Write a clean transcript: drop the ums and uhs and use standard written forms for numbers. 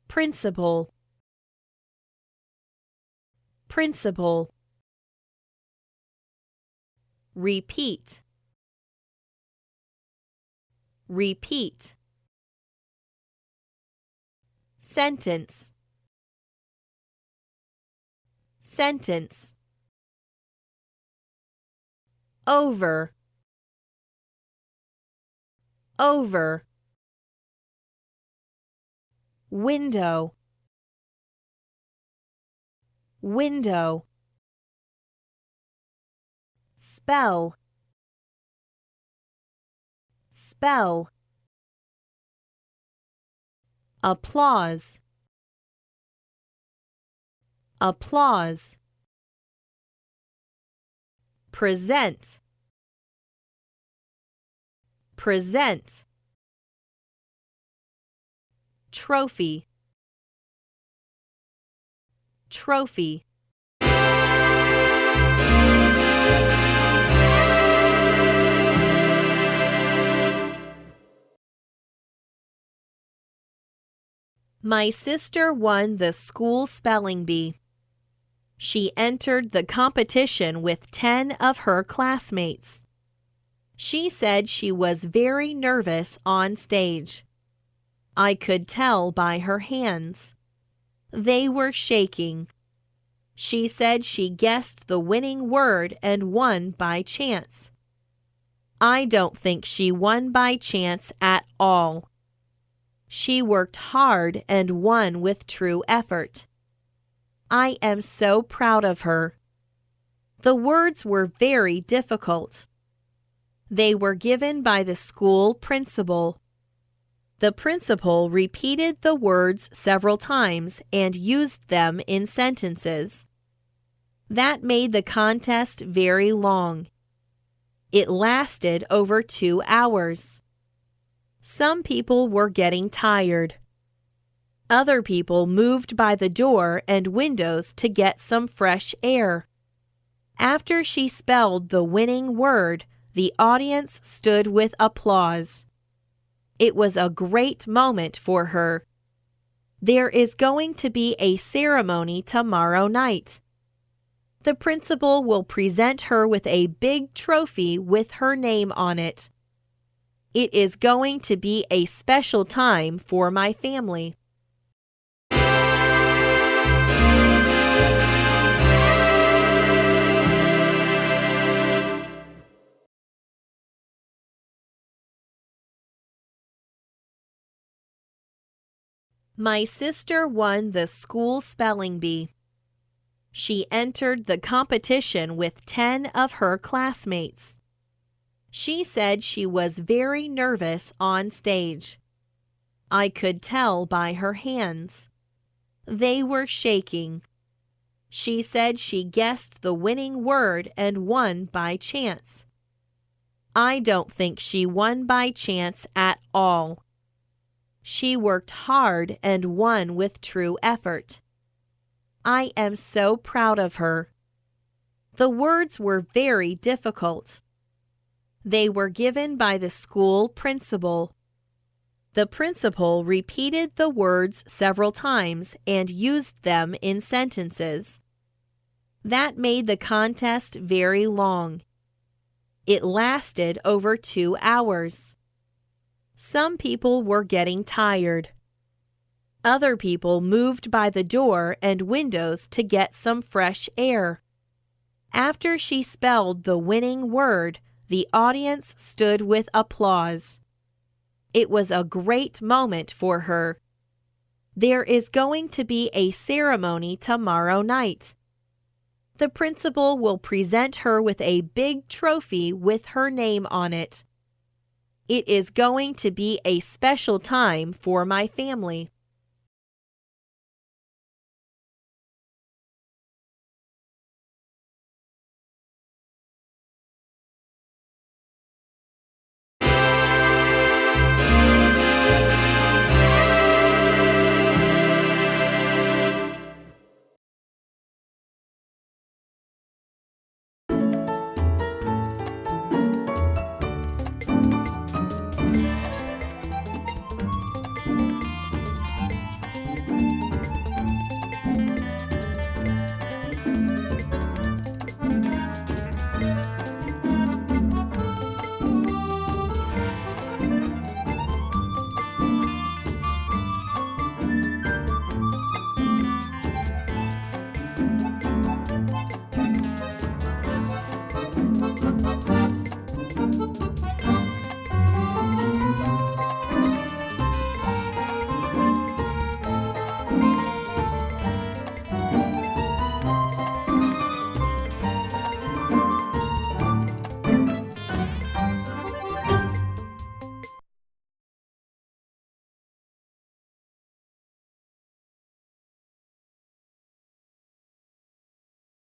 principal, principal. Repeat, repeat. Sentence, sentence. Over, over. Window, window. Spell, spell. Applause, applause. Present, present. Trophy, trophy. My sister won the school spelling bee. She entered the competition with 10 of her classmates. She said she was very nervous on stage. I could tell by her hands. They were shaking. She said she guessed the winning word and won by chance. I don't think she won by chance at all. She worked hard and won with true effort. I am so proud of her. The words were very difficult. They were given by the school principal. The principal repeated the words several times and used them in sentences. That made the contest very long. It lasted over 2 hours. Some people were getting tired. Other people moved by the door and windows to get some fresh air. After she spelled the winning word, the audience stood with applause. It was a great moment for her. There is going to be a ceremony tomorrow night. The principal will present her with a big trophy with her name on it. It is going to be a special time for my family. My sister won the school spelling bee. She entered the competition with 10 of her classmates. She said she was very nervous on stage. I could tell by her hands. They were shaking. She said she guessed the winning word and won by chance. I don't think she won by chance at all. She worked hard and won with true effort. I am so proud of her. The words were very difficult. They were given by the school principal. The principal repeated the words several times and used them in sentences. That made the contest very long. It lasted over 2 hours. Some people were getting tired. Other people moved by the door and windows to get some fresh air. After she spelled the winning word, the audience stood with applause. It was a great moment for her. There is going to be a ceremony tomorrow night. The principal will present her with a big trophy with her name on it. It is going to be a special time for my family.